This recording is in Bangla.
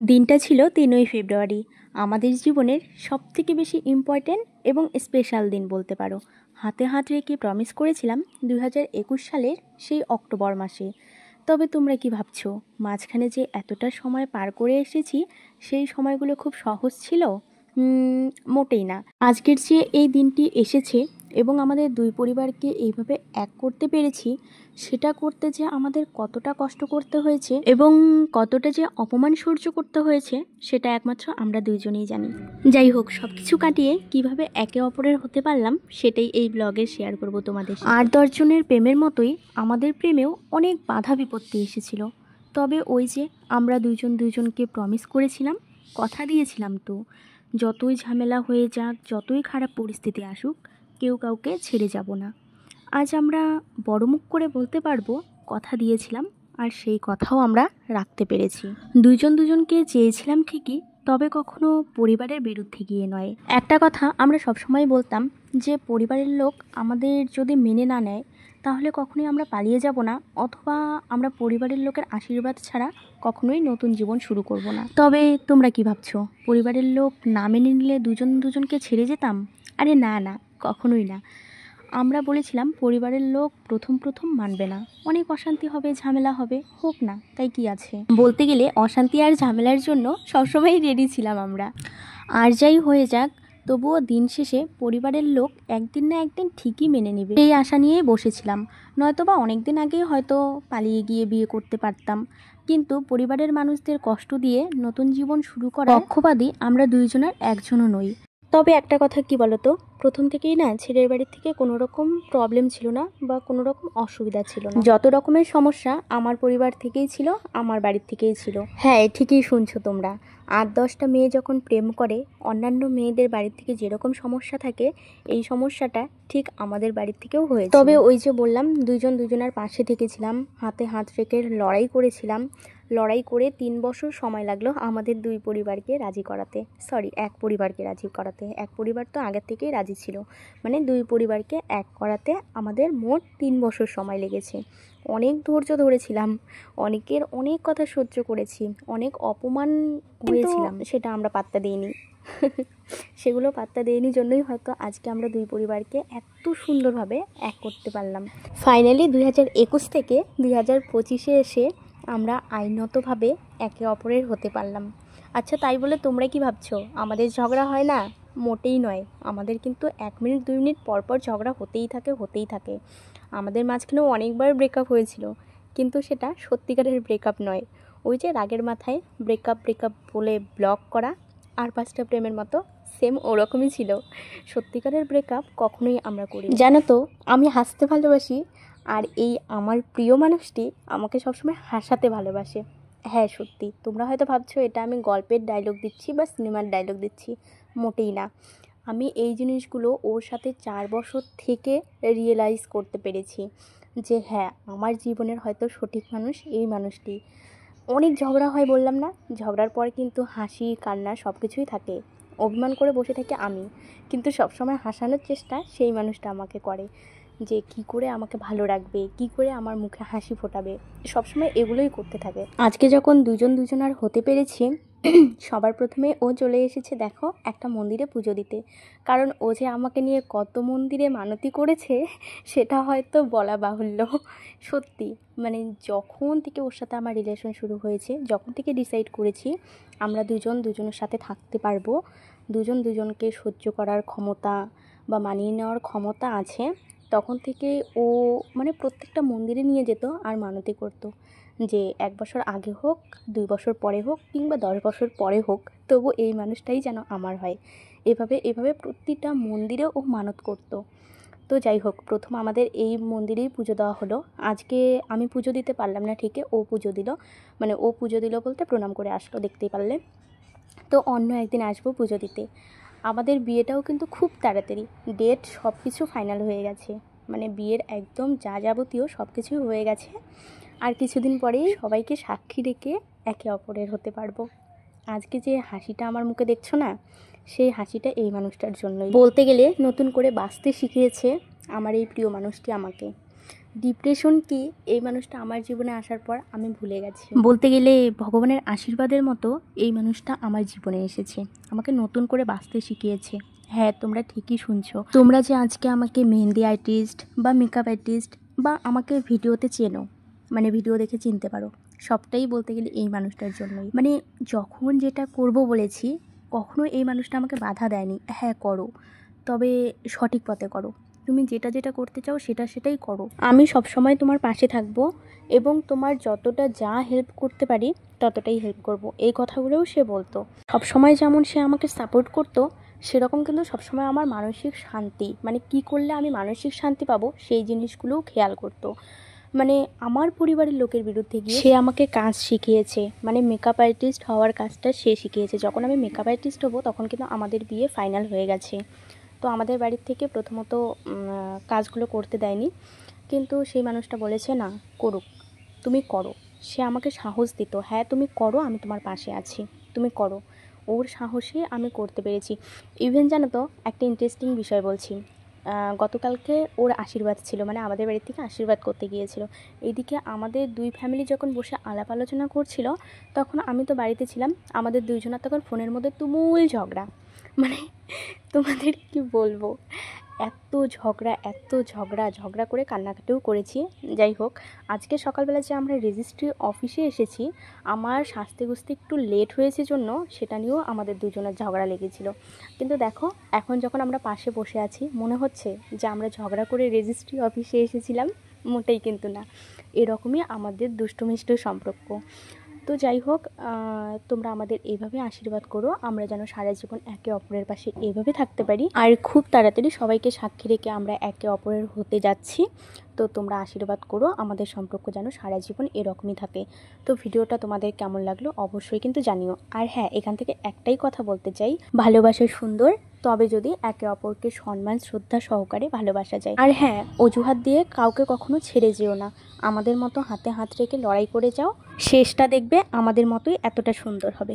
দিনটা ছিল 3ই ফেব্রুয়ারি, আমাদের জীবনের সবথেকে বেশি ইম্পর্ট্যান্ট এবং স্পেশাল দিন বলতে পারো। হাতে হাত রেখে প্রমিস করেছিলাম 2021 সালের সেই অক্টোবর মাসে। তবে তোমরা কি ভাবছো, মাঝখানে যে এতটা সময় পার করে এসেছি সেই সময়গুলো খুব সহজ ছিল? মোটেই না। আজকের যে এই দিনটি এসেছে এবং আমাদের দুই পরিবারকে এইভাবে এক করতে পেরেছি, সেটা করতে যে আমাদের কতটা কষ্ট করতে হয়েছে এবং কতটা যে অপমান সহ্য করতে হয়েছে সেটা একমাত্র আমরা দুইজনেই জানি। যাই হোক, সব কিছু কাটিয়ে কিভাবে একে অপরের হতে পারলাম সেটাই এই ব্লগে শেয়ার করব তোমাদের। 8-10 জনের প্রেমের মতোই আমাদের প্রেমেও অনেক বাধা বিপত্তি এসেছিল। তবে ওই যে আমরা দুইজনকে প্রমিস করেছিলাম, কথা দিয়েছিলাম তো, যতই ঝামেলা হয়ে যাক, যতই খারাপ পরিস্থিতি আসুক, কেউ কাউকে ছেড়ে যাব না। আজ আমরা বড় মুখ করে বলতে পারবো কথা দিয়েছিলাম, আর সেই কথাও আমরা রাখতে পেরেছি। দুজনকে চেয়েছিলাম ঠিকই, তবে কখনো পরিবারের বিরুদ্ধে গিয়ে নয়। একটা কথা আমরা সবসময় বলতাম যে পরিবারের লোক আমাদের যদি মেনে না নেয় তাহলে কখনোই আমরা পালিয়ে যাব না, অথবা আমরা পরিবারের লোকের আশীর্বাদ ছাড়া কখনোই নতুন জীবন শুরু করব না। তবে তোমরা কি ভাবছো, পরিবারের লোক না মেনে নিলে দুজনকে ছেড়ে যেতাম? আরে না না, কখনোই না। আমরা বলেছিলাম পরিবারের লোক প্রথম মানবে না, অনেক অশান্তি হবে, ঝামেলা হবে, হোক না, তাই কি আছে। বলতে গেলে অশান্তি আর ঝামেলার জন্য সবসময় রেডি ছিলাম আমরা। আর যাই হয়ে যাক, তবুও দিন শেষে পরিবারের লোক একদিন না একদিন ঠিকই মেনে নেবে এই আশা নিয়েই বসেছিলাম। নয়তোবা অনেক দিন আগেই হয়তো পালিয়ে গিয়ে বিয়ে করতে পারতাম, কিন্তু পরিবারের মানুষদের কষ্ট দিয়ে নতুন জীবন শুরু করার পক্ষপাতী আমরা দুইজনের একজনও নই। তবে একটা কথা কি বলতো, প্রথম থেকেই না ছেলের বাড়ির থেকে কোনো রকম প্রবলেম ছিল না বা কোনো রকম অসুবিধা ছিল না। যত রকমের সমস্যা আমার পরিবার থেকেই ছিল, আমার বাড়ির থেকেই ছিল। হ্যাঁ, ঠিকই শুনছো তোমরা। 8-10টা মেয়ে যখন প্রেম করে, অন্যান্য মেয়েদের বাড়ির থেকে যেরকম সমস্যা থাকে, এই সমস্যাটা ঠিক আমাদের বাড়ির থেকেও হয়েছে। তবে ওই যে বললাম, দুজনের পাশে থেকেছিলাম, হাতে হাত রেখে লড়াই করেছিলাম। লড়াই করে 3 বছর সময় লাগলো আমাদের দুই পরিবারকে রাজি করাতে, এক পরিবারকে রাজি করাতে। এক পরিবার তো আগের থেকেই রাজি ছিল, মানে দুই পরিবারকে এক করাতে আমাদের মোট 3 বছর সময় লেগেছে। অনেক ধৈর্য ধরেছিলাম, অনেকের অনেক কথা সহ্য করেছি, অনেক অপমান হয়েছিলাম, সেটা আমরা পাত্তা দিইনি। সেগুলো পাত্তা দেয়নি জন্যই হয়তো আজকে আমরা দুই পরিবারকে এত সুন্দরভাবে এক করতে পারলাম। ফাইনালি 2021 থেকে 2025-এ এসে আমরা আইনতভাবে একে অপরের হতে পারলাম। আচ্ছা, তাই বলে তোমরা কি ভাবছো আমাদের ঝগড়া হয় না? মোটেই নয়। আমাদের কিন্তু 1 মিনিট 2 মিনিট পর ঝগড়া হতেই থাকে। আমাদের মাঝখানেও অনেকবার ব্রেকআপ হয়েছিল, কিন্তু সেটা সত্যিকারের ব্রেকআপ নয়। ওই যে রাগের মাথায় ব্রেকআপ বলে ব্লক করা, আর 5টা প্রেমের মতো সেম ওরকমই ছিল। সত্যিকারের ব্রেকআপ কখনোই আমরা করি। জানো তো, আমি হাসতে ভালোবাসি, আর এই আমার প্রিয় মানুষটি আমাকে সবসময় হাসাতে ভালোবাসে। হ্যাঁ সত্যি, তোমরা হয়তো ভাবছো এটা আমি গল্পের ডায়লগ দিচ্ছি বা সিনেমার ডায়লগ দিচ্ছি, মোটেই না। আমি এই জিনিসগুলো ওর সাথে 4 বছর থেকে রিয়েলাইজ করতে পেরেছি যে হ্যাঁ, আমার জীবনের হয়তো সঠিক মানুষ এই মানুষটি। অনেক ঝগড়া হয় বললাম না, ঝগড়ার পর কিন্তু হাসি কান্না সব কিছুই থাকে। অভিমান করে বসে থাকি আমি, কিন্তু সবসময় হাসানোর চেষ্টা সেই মানুষটা আমাকে করে, যে কি করে আমাকে ভালো রাখবে, কি করে আমার মুখে হাসি ফোটাবে, সবসময় এগুলোই করতে থাকে। আজকে যখন দুজনার হতে পেরেছি, সবার প্রথমে ও চলে এসেছে দেখো একটা মন্দিরে পুজো দিতে। কারণ ও যে আমাকে নিয়ে কত মন্দিরে মানতি করেছে সেটা হয়তো বলা বাহুল্য। সত্যি, মানে যখন থেকে ওর সাথে আমার রিলেশন শুরু হয়েছে, যখন থেকে ডিসাইড করেছি আমরা দুজনের সাথে থাকতে পারবো, দুজনকে সহ্য করার ক্ষমতা বা মানিয়ে নেওয়ার ক্ষমতা আছে, তখন থেকে ও মানে প্রত্যেকটা মন্দিরে নিয়ে যেত আর মানতি করতো যে 1 বছর আগে হোক, 2 বছর পরে হোক, কিংবা 10 বছর পরে হোক, তবু এই মানুষটাই যেন আমার হয়। এভাবে প্রতিটা মন্দিরে ও মানত করতো। তো যাই হোক, প্রথম আমাদের এই মন্দিরেই পুজো দেওয়া হলো। আজকে আমি পুজো দিতে পারলাম না ঠিকই, ও পুজো দিল, মানে ও পুজো দিল বলতে প্রণাম করে আসলো, দেখতেই পারলে। তো অন্য একদিন আসবো পুজো দিতে। আমাদের বিয়েটাও কিন্তু খুব তাড়াতাড়ি, ডেট সব কিছু ফাইনাল হয়ে গেছে, মানে বিয়ের একদম যা যাবতীয় সব কিছুই হয়ে গেছে। আর কিছুদিন পরেই সবাইকে সাক্ষী রেখে একে অপরের হতে পারবো। আজকে যে হাসিটা আমার মুখে দেখছো না, সেই হাসিটা এই মানুষটার জন্যই। বলতে গেলে নতুন করে বাঁচতে শিখিয়েছে আমার এই প্রিয় মানুষটি আমাকে। ডিপ্রেশন কি এই মানুষটা আমার জীবনে আসার পর আমি ভুলে গেছি। বলতে গেলে ভগবানের আশীর্বাদের মতো এই মানুষটা আমার জীবনে এসেছে, আমাকে নতুন করে বাঁচতে শিখিয়েছে। হ্যাঁ, তোমরা ঠিকই শুনছো। তোমরা যে আজকে আমাকে মেহেন্দি আর্টিস্ট বা মেকআপ আর্টিস্ট বা আমাকে ভিডিওতে চেনো, মানে ভিডিও দেখে চিনতে পারো, সবটাই বলতে গেলে এই মানুষটার জন্যই। মানে যখন যেটা করব বলেছি, কখনো এই মানুষটা আমাকে বাধা দেয়নি। হ্যাঁ করো, তবে সঠিক পথে করো। তুমি যেটা যেটা করতে চাও সেটাই করো। আমি সবসময় তোমার পাশে থাকবো এবং তোমার যতটা যা হেল্প করতে পারি ততটাই হেল্প করব। এই কথাগুলোও সে বলতো। সবসময় যেমন সে আমাকে সাপোর্ট করতো, সেরকম কিন্তু সবসময় আমার মানসিক শান্তি, মানে কি করলে আমি মানসিক শান্তি পাবো সেই জিনিসগুলোও খেয়াল করতো। মানে আমার পরিবারের লোকের বিরুদ্ধে গিয়ে সে আমাকে কাজ শিখিয়েছে, মানে মেকআপ আর্টিস্ট হওয়ার কাজটা সে শিখিয়েছে। যখন আমি মেকআপ আর্টিস্ট হবো তখন কিন্তু আমাদের বিয়ে ফাইনাল হয়ে গেছে। তো আমাদের বাড়ির থেকে প্রথমত কাজগুলো করতে দেয়নি, কিন্তু সেই মানুষটা বলেছে না করুক, তুমি করো। সে আমাকে সাহস দিত, হ্যাঁ তুমি করো, আমি তোমার পাশে আছি, তুমি করো। ওর সাহসে আমি করতে পেরেছি। ইভেন জানো তো, একটা ইন্টারেস্টিং বিষয় বলছি। গতকালকে ওর আশীর্বাদ ছিল, মানে আমাদের বাড়ির থেকে আশীর্বাদ করতে গিয়েছিল। এইদিকে আমাদের দুই ফ্যামিলি যখন বসে আলাপ আলোচনা করছিল, তখন আমি তো বাড়িতে ছিলাম। আমাদের দুইজনের তখন ফোনের মধ্যে তুমুল ঝগড়া, মানে তোমাদের কি বলবো, এত ঝগড়া করে কান্নাকাটিও করেছি। যাই হোক, আজকে সকালবেলা যে আমরা রেজিস্ট্রি অফিসে এসেছি, আমার সাজতে গুজতে একটু লেট হয়েছে জন্য সেটা নিয়েও আমাদের দুজনের ঝগড়া লেগেছিল। কিন্তু দেখো, এখন যখন আমরা পাশে বসে আছি মনে হচ্ছে যে আমরা ঝগড়া করে রেজিস্ট্রি অফিসে এসেছিলাম, মোটেই কিন্তু না। এরকমই আমাদের দুষ্টুমিষ্ট সম্পর্ক। তো যাই হোক, তোমরা আমাদের এইভাবে আশীর্বাদ করো, আমরা যেন সারা জীবন একে অপরের পাশে এইভাবে থাকতে পারি। আর খুব তাড়াতাড়ি সবাইকে সাক্ষী রেখে আমরা একে অপরের হতে যাচ্ছি। তো তোমরা আশীর্বাদ করো, আমাদের সম্পর্ক যেন সারা জীবন এরকমই থাকে। তো ভিডিওটা তোমাদের কেমন লাগলো অবশ্যই কিন্তু জানিও। আর হ্যাঁ, এখান থেকে একটাই কথা বলতে চাই, ভালোবাসা সুন্দর, তবে যদি একে অপরকে সম্মান শ্রদ্ধা সহকারে ভালোবাসা যায়। আর হ্যাঁ, অজুহাত দিয়ে কাউকে কখনো ছেড়ে যেও না। আমাদের মতো হাতে হাত রেখে লড়াই করে যাও, শেষটা দেখবে আমাদের মতোই এতটা সুন্দর হবে।